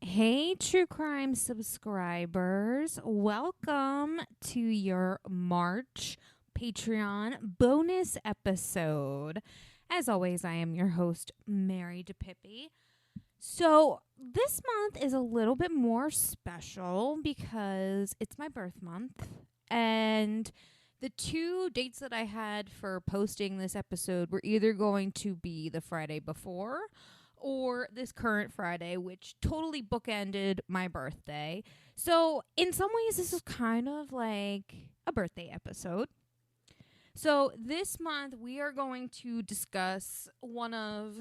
Hey, true crime subscribers. Welcome to your March Patreon bonus episode. As always, I am your host, DiPipi. So, this month is a little bit more special because it's my birth month. And the two dates that I had for posting this episode were either going to be the Friday before or this current Friday, which totally bookended my birthday. So, in some ways, this is kind of like a birthday episode. So, this month, we are going to discuss one of,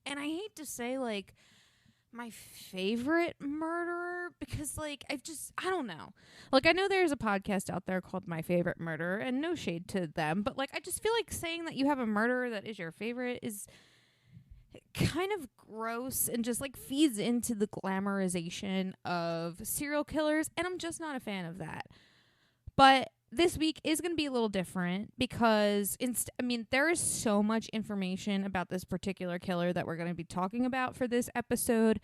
and I hate to say, like, my favorite murderer because, like, I don't know. Like, I know there's a podcast out there called My Favorite Murderer, and no shade to them, but, like, I just feel like saying that you have a murderer that is your favorite is kind of gross and just like feeds into the glamorization of serial killers, and I'm just not a fan of that. But this week is going to be a little different because there is so much information about this particular killer that we're going to be talking about for this episode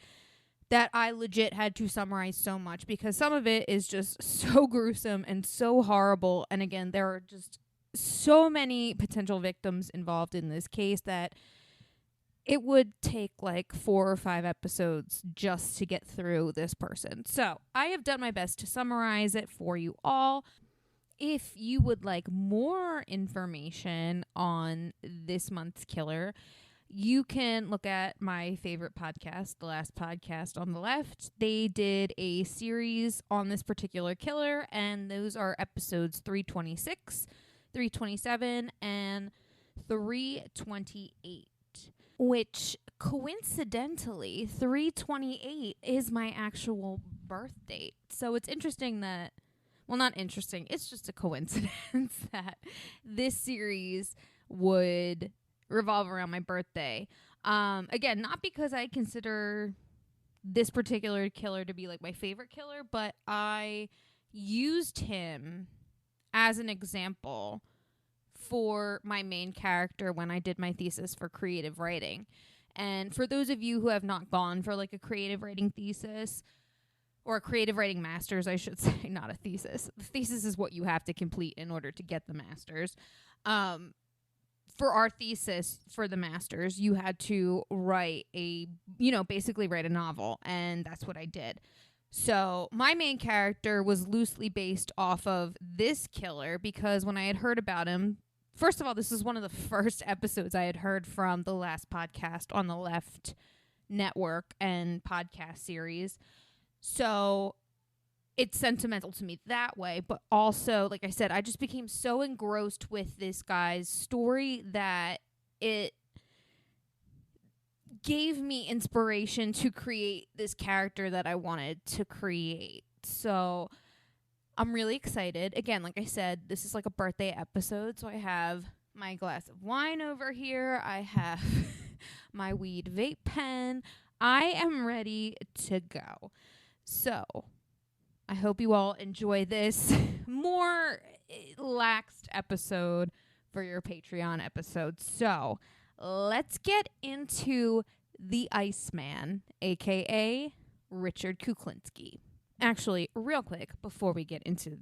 that I legit had to summarize so much because some of it is just so gruesome and so horrible, and again, there are just so many potential victims involved in this case that it would take like 4 or 5 episodes just to get through this person. So I have done my best to summarize it for you all. If you would like more information on this month's killer, you can look at my favorite podcast, The Last Podcast on the Left. They did a series on this particular killer, and those are episodes 326, 327, and 328. Which, coincidentally, 328 is my actual birth date. So it's interesting that, well, not interesting, it's just a coincidence that this series would revolve around my birthday. Again, not because I consider this particular killer to be like my favorite killer, but I used him as an example for my main character when I did my thesis for creative writing. And for those of you who have not gone for like a creative writing thesis or a creative writing master's, I should say, not a thesis. The thesis is what you have to complete in order to get the master's. For our thesis for the master's, you had to write basically write a novel, and that's what I did. So my main character was loosely based off of this killer because when I had heard about him, first of all, this is one of the first episodes I had heard from The Last Podcast on the Left network and podcast series. So it's sentimental to me that way. But also, like I said, I just became so engrossed with this guy's story that it gave me inspiration to create this character that I wanted to create. So I'm really excited. Again, like I said, this is like a birthday episode, so I have my glass of wine over here. I have my weed vape pen. I am ready to go. So I hope you all enjoy this more laxed episode for your Patreon episode. So let's get into the Iceman, a.k.a. Richard Kuklinski. Actually, real quick, before we get into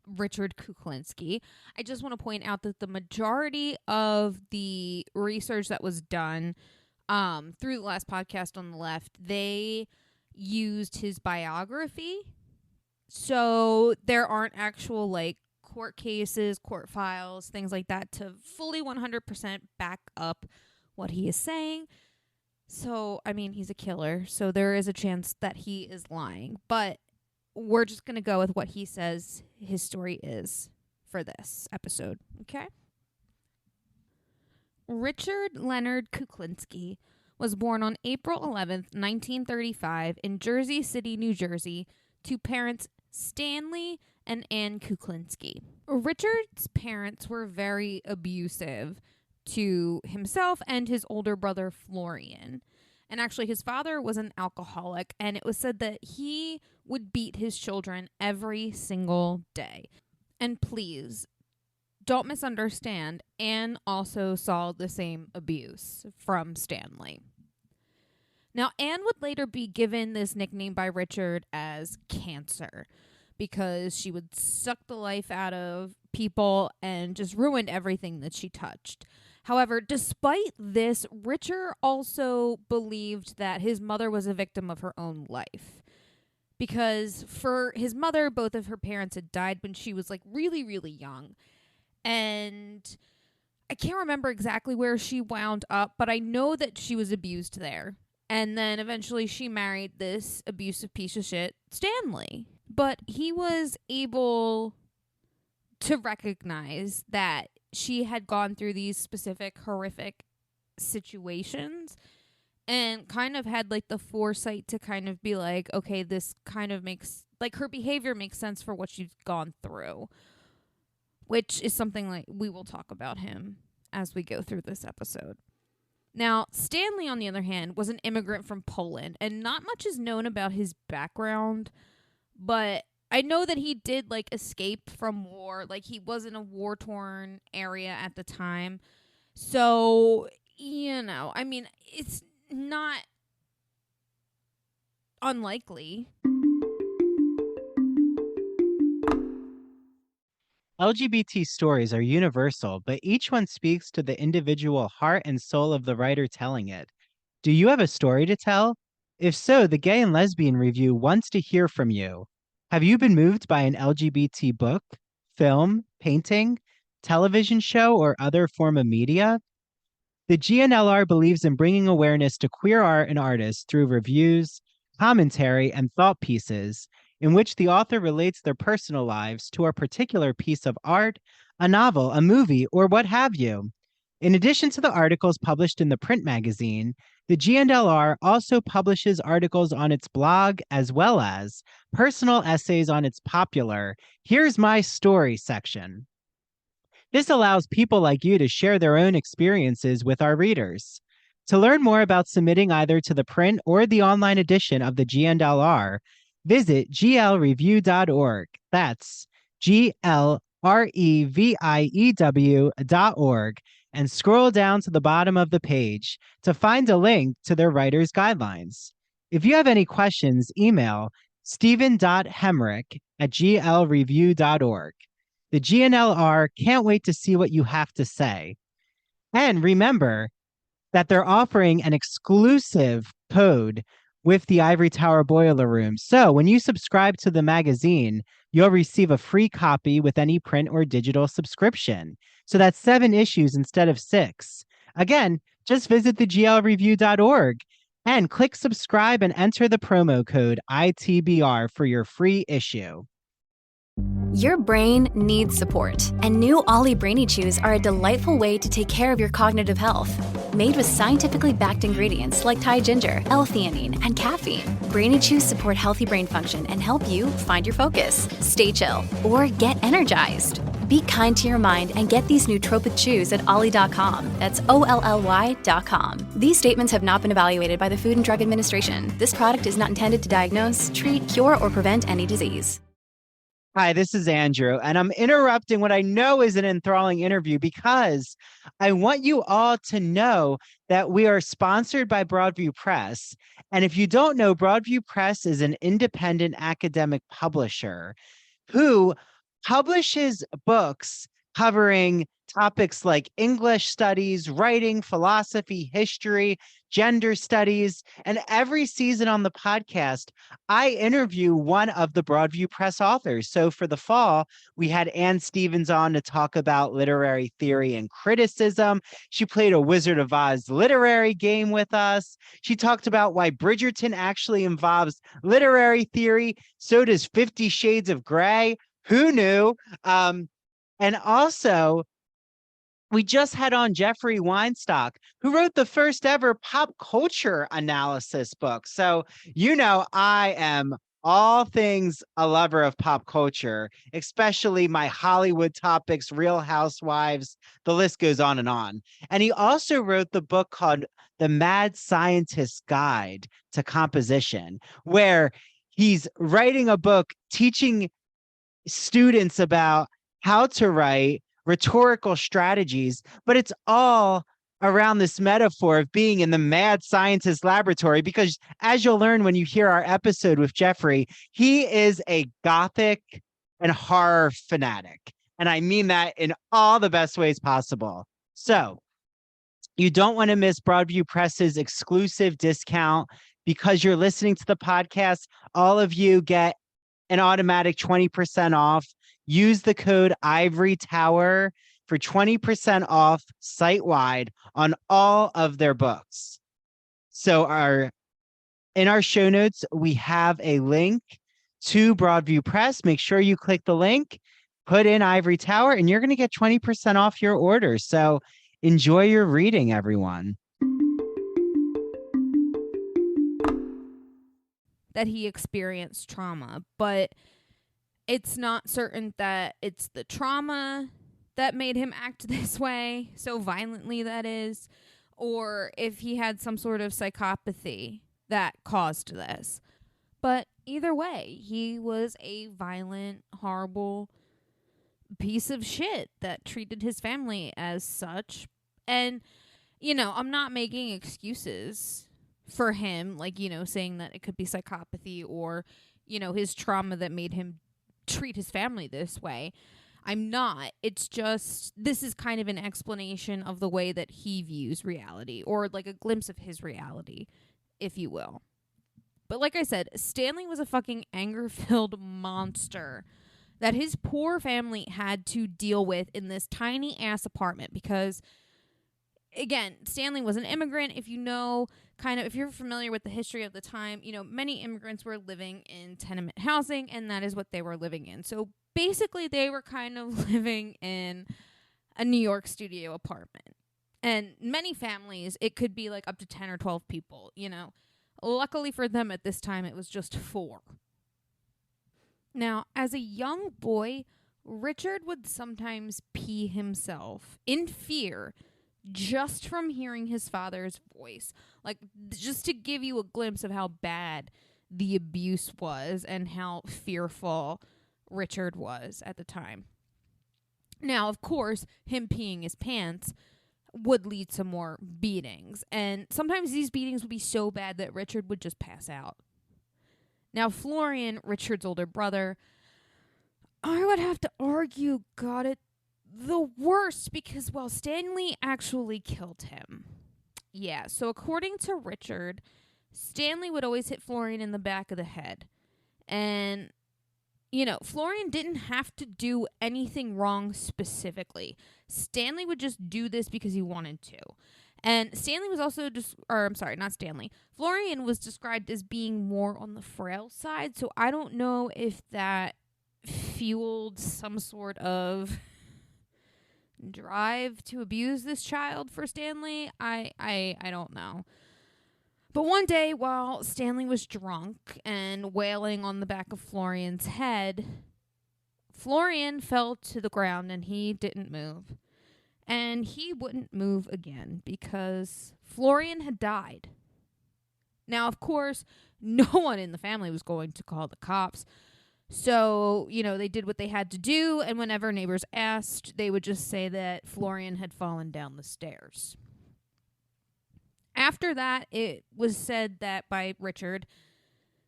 Richard Kuklinski, I just want to point out that the majority of the research that was done through The Last Podcast on the Left, they used his biography. So there aren't actual like court cases, court files, things like that to fully 100% back up what he is saying. So, I mean, he's a killer, so there is a chance that he is lying. But we're just going to go with what he says his story is for this episode, okay? Richard Leonard Kuklinski was born on April 11th, 1935 in Jersey City, New Jersey, to parents Stanley and Ann Kuklinski. Richard's parents were very abusive to himself and his older brother Florian. And actually, his father was an alcoholic, and it was said that he would beat his children every single day. And please, don't misunderstand, Anne also saw the same abuse from Stanley. Now, Anne would later be given this nickname by Richard as Cancer because she would suck the life out of people and just ruined everything that she touched. However, despite this, Richard also believed that his mother was a victim of her own life. Because for his mother, both of her parents had died when she was like really, really young. And I can't remember exactly where she wound up, but I know that she was abused there. And then eventually she married this abusive piece of shit, Stanley. But he was able to recognize that she had gone through these specific horrific situations and kind of had like the foresight to kind of be like, okay, this kind of makes, like, her behavior makes sense for what she's gone through, which is something like we will talk about him as we go through this episode. Now, Stanley, on the other hand, was an immigrant from Poland, and not much is known about his background, but I know that he did, like, escape from war. Like, he was in a war-torn area at the time. So, you know, I mean, it's not unlikely. LGBT stories are universal, but each one speaks to the individual heart and soul of the writer telling it. Do you have a story to tell? If so, the Gay and Lesbian Review wants to hear from you. Have you been moved by an LGBT book, film, painting, television show, or other form of media? The GNLR believes in bringing awareness to queer art and artists through reviews, commentary, and thought pieces in which the author relates their personal lives to a particular piece of art, a novel, a movie, or what have you. In addition to the articles published in the print magazine, the GNLR also publishes articles on its blog as well as personal essays on its popular Here's My Story section. This allows people like you to share their own experiences with our readers. To learn more about submitting either to the print or the online edition of the GNLR, visit glreview.org. That's glreview.org and scroll down to the bottom of the page to find a link to their writer's guidelines. If you have any questions, email stephen.hemrick@glreview.org. The GNLR can't wait to see what you have to say. And remember that they're offering an exclusive code with the Ivory Tower Boiler Room. So when you subscribe to the magazine, you'll receive a free copy with any print or digital subscription. So that's 7 issues instead of 6. Again, just visit theglreview.org and click subscribe and enter the promo code ITBR for your free issue. Your brain needs support, and new Ollie Brainy Chews are a delightful way to take care of your cognitive health. Made with scientifically backed ingredients like Thai ginger, L-theanine, and caffeine, Brainy Chews support healthy brain function and help you find your focus, stay chill, or get energized. Be kind to your mind and get these nootropic chews at ollie.com. That's OLLY.com. These statements have not been evaluated by the Food and Drug Administration. This product is not intended to diagnose, treat, cure, or prevent any disease. Hi, this is Andrew, and I'm interrupting what I know is an enthralling interview because I want you all to know that we are sponsored by Broadview Press. And if you don't know, Broadview Press is an independent academic publisher who publishes books covering topics like English studies, writing, philosophy, history, gender studies. And every season on the podcast, I interview one of the Broadview Press authors. So for the fall, we had Ann Stevens on to talk about literary theory and criticism. She played a Wizard of Oz literary game with us. She talked about why Bridgerton actually involves literary theory. So does 50 Shades of Grey. Who knew? And also, we just had on Jeffrey Weinstock, who wrote the first ever pop culture analysis book. So, you know, I am all things a lover of pop culture, especially my Hollywood topics, Real Housewives, the list goes on. And he also wrote the book called The Mad Scientist's Guide to Composition, where he's writing a book teaching students about how to write rhetorical strategies, but it's all around this metaphor of being in the mad scientist laboratory, because as you'll learn when you hear our episode with Jeffrey, he is a gothic and horror fanatic. And I mean that in all the best ways possible. So you don't want to miss Broadview Press's exclusive discount because you're listening to the podcast. All of you get an automatic 20% off. Use the code Ivory Tower for 20% off site-wide on all of their books. So in our show notes, we have a link to Broadview Press. Make sure you click the link, put in Ivory Tower, and you're going to get 20% off your order. So enjoy your reading, everyone. That he experienced trauma, but it's not certain that it's the trauma that made him act this way, so violently that is, or if he had some sort of psychopathy that caused this. But either way, he was a violent, horrible piece of shit that treated his family as such. And, you know, I'm not making excuses for him, like, you know, saying that it could be psychopathy or, you know, his trauma that made him treat his family this way. I'm not. It's just, this is kind of an explanation of the way that he views reality, or like a glimpse of his reality, if you will. But like I said, Stanley was a fucking anger-filled monster that his poor family had to deal with in this tiny-ass apartment because, again, Stanley was an immigrant. If you know, kind of, if you're familiar with the history of the time, you know, many immigrants were living in tenement housing, and that is what they were living in. So basically, they were kind of living in a New York studio apartment. And many families, it could be like up to 10 or 12 people, you know. Luckily for them at this time, it was just 4. Now, as a young boy, Richard would sometimes pee himself in fear just from hearing his father's voice. Like, just to give you a glimpse of how bad the abuse was and how fearful Richard was at the time. Now, of course, him peeing his pants would lead to more beatings. And sometimes these beatings would be so bad that Richard would just pass out. Now, Florian, Richard's older brother, I would have to argue got it the worst because, well, Stanley actually killed him. Yeah, so according to Richard, Stanley would always hit Florian in the back of the head. And, you know, Florian didn't have to do anything wrong specifically. Stanley would just do this because he wanted to. And Stanley was also Florian was described as being more on the frail side, so I don't know if that fueled some sort of drive to abuse this child for Stanley. I don't know. But one day, while Stanley was drunk and wailing on the back of Florian's head, Florian fell to the ground and he didn't move. And he wouldn't move again because Florian had died. Now, of course, no one in the family was going to call the cops. So, you know, they did what they had to do. And whenever neighbors asked, they would just say that Florian had fallen down the stairs. After that, it was said that by Richard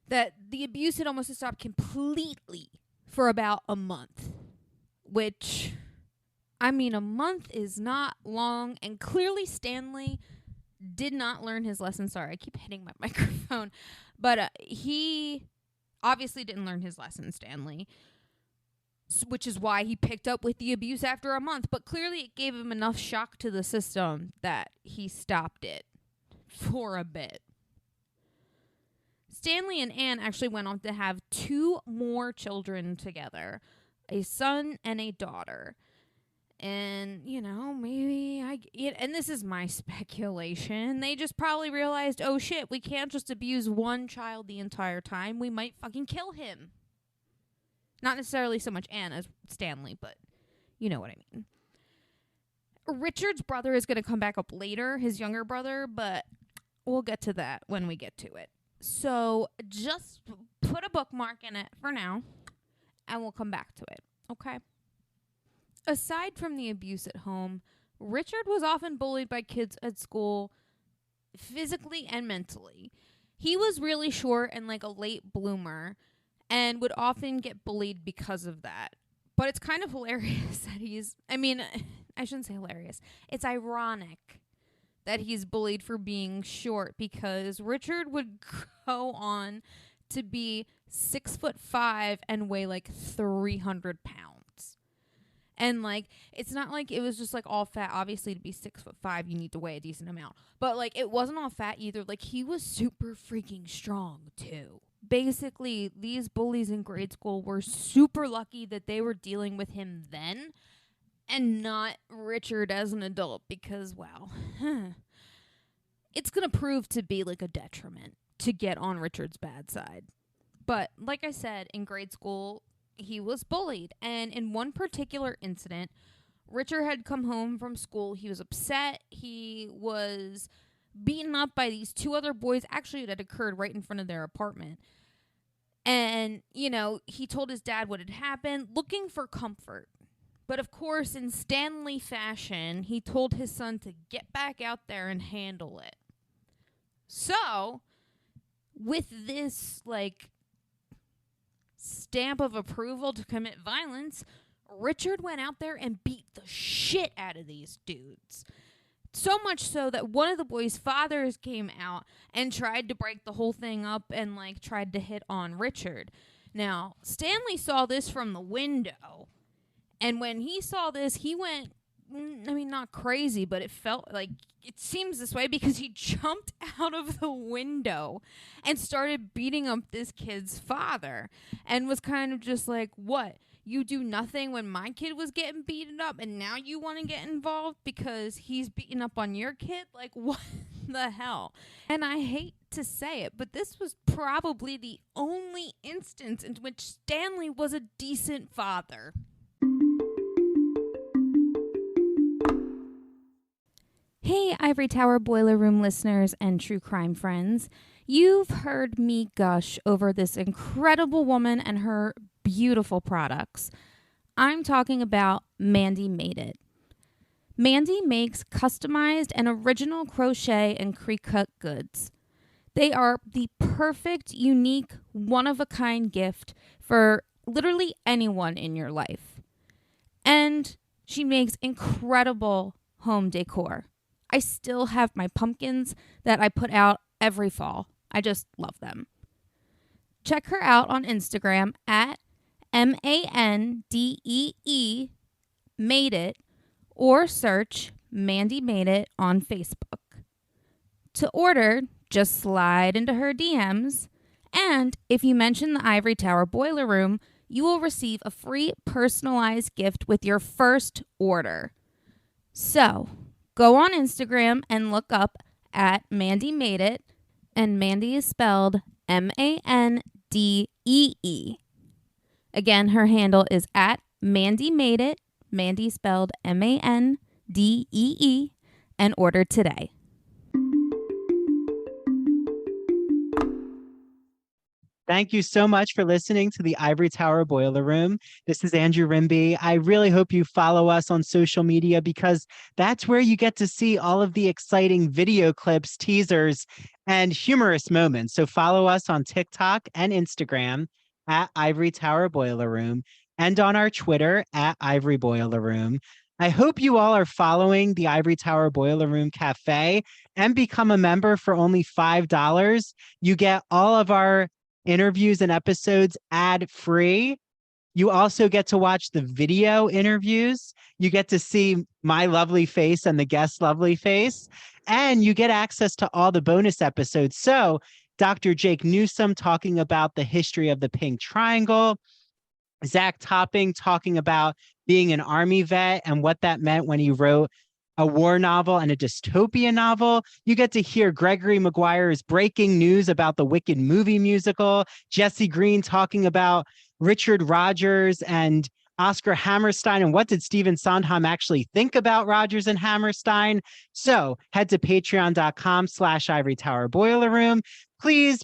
that the abuse had almost stopped completely for about a month, which, I mean, a month is not long, and clearly Stanley did not learn his lesson. Sorry, I keep hitting my microphone. But he obviously didn't learn his lesson, Stanley, which is why he picked up with the abuse after a month. But clearly it gave him enough shock to the system that he stopped it for a bit. Stanley and Anne actually went on to have 2 more children together, a son and a daughter. And, you know, maybe and this is my speculation, they just probably realized, oh shit, we can't just abuse one child the entire time. We might fucking kill him. Not necessarily so much Anne as Stanley, but you know what I mean. Richard's brother is going to come back up later, his younger brother, but we'll get to that when we get to it. So just put a bookmark in it for now, and we'll come back to it, okay? Aside from the abuse at home, Richard was often bullied by kids at school, physically and mentally. He was really short and like a late bloomer and would often get bullied because of that. But it's kind of hilarious that I shouldn't say hilarious. It's ironic that he's bullied for being short, because Richard would go on to be 6'5" and weigh like 300 pounds. And like, it's not like it was just like all fat. Obviously, to be 6'5", you need to weigh a decent amount. But like, it wasn't all fat either. Like, he was super freaking strong too. Basically, these bullies in grade school were super lucky that they were dealing with him then and not Richard as an adult, because, wow, it's going to prove to be like a detriment to get on Richard's bad side. But like I said, in grade school, he was bullied. And in one particular incident, Richard had come home from school. He was upset. He was beaten up by these two other boys. Actually, it had occurred right in front of their apartment. And, you know, he told his dad what had happened, looking for comfort. But of course, in Stanley fashion, he told his son to get back out there and handle it. So, with this, like, stamp of approval to commit violence, Richard went out there and beat the shit out of these dudes. So much so that one of the boys' fathers came out and tried to break the whole thing up and, like, tried to hit on Richard. Now, Stanley saw this from the window. And when he saw this, he went, not crazy, but it felt like, it seems this way because he jumped out of the window and started beating up this kid's father and was kind of just like, what? You do nothing when my kid was getting beaten up and now you want to get involved because he's beating up on your kid? Like, what the hell? And I hate to say it, but this was probably the only instance in which Stanley was a decent father. Hey, Ivory Tower Boiler Room listeners and true crime friends. You've heard me gush over this incredible woman and her beautiful products. I'm talking about Mandy Made It. Mandy makes customized and original crochet and pre-cut goods. They are the perfect, unique, one-of-a-kind gift for literally anyone in your life. And she makes incredible home decor. I still have my pumpkins that I put out every fall. I just love them. Check her out on Instagram at MANDEE Made It, or search Mandy Made It on Facebook. To order, just slide into her DMs, and if you mention the Ivory Tower Boiler Room, you will receive a free personalized gift with your first order. So, go on Instagram and look up at Mandy Made It, and Mandy is spelled MANDEE. Again, her handle is at Mandy Made It, Mandy spelled MANDEE, and order today. Thank you so much for listening to the Ivory Tower Boiler Room. This is Andrew Rimby. I really hope you follow us on social media because that's where you get to see all of the exciting video clips, teasers, and humorous moments. So follow us on TikTok and Instagram at Ivory Tower Boiler Room and on our Twitter at Ivory Boiler Room. I hope you all are following the Ivory Tower Boiler Room Cafe and become a member for only $5. You get all of our interviews and episodes ad-free. You also get to watch the video interviews. You get to see my lovely face and the guest's lovely face, and you get access to all the bonus episodes. So Dr. Jake Newsom talking about the history of the Pink Triangle, Zach Topping talking about being an Army vet and what that meant when he wrote a war novel and a dystopian novel. You get to hear Gregory Maguire's breaking news about the Wicked movie musical, Jesse Green talking about Richard Rodgers and Oscar Hammerstein, and what did Stephen Sondheim actually think about Rodgers and Hammerstein. So head to patreon.com/Ivory Tower Boiler Room. Please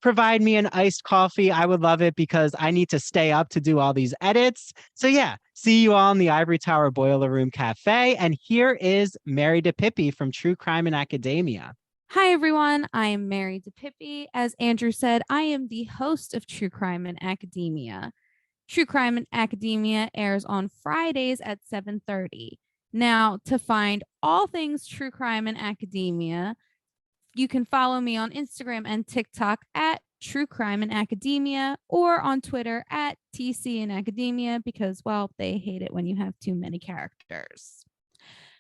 provide me an iced coffee. I would love it because I need to stay up to do all these edits. So yeah, See you all in the Ivory Tower Boiler Room Cafe. And here is Mary DiPipi from True Crime and Academia. Hi, everyone. I am Mary DiPipi. As Andrew said, I am the host of True Crime and Academia. True Crime and Academia airs on Fridays at 7:30. Now, to find all things True Crime and Academia, you can follow me on Instagram and TikTok at True Crime and Academia, or on Twitter at TC and Academia, because, well, they hate it when you have too many characters.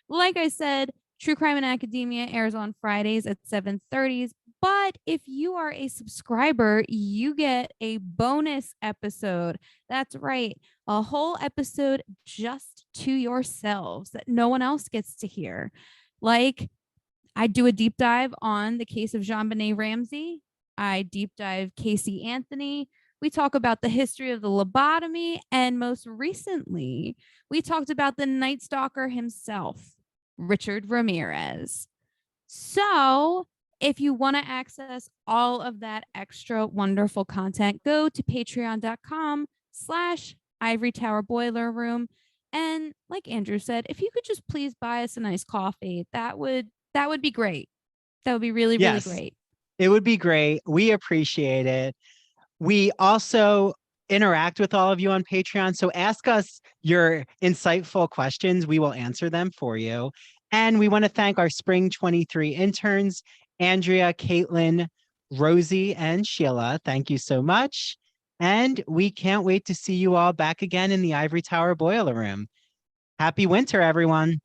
Like I said, True Crime and Academia airs on Fridays at 7:30. But if you are a subscriber, you get a bonus episode. That's right, a whole episode just to yourselves that no one else gets to hear. Like, I do a deep dive on the case of JonBenet Ramsey. I deep dive Casey Anthony. We talk about the history of the lobotomy. And most recently, we talked about the Night Stalker himself, Richard Ramirez. So if you want to access all of that extra wonderful content, go to patreon.com/Ivory Tower Boiler Room. And like Andrew said, if you could just please buy us a nice coffee, that would be great. That would be really, really great. It would be great. We appreciate it. We also interact with all of you on Patreon. So ask us your insightful questions. We will answer them for you. And we want to thank our Spring 23 interns, Andrea, Kaitlyn, Rosie, and Sheila. Thank you so much. And we can't wait to see you all back again in the Ivory Tower Boiler Room. Happy winter, everyone.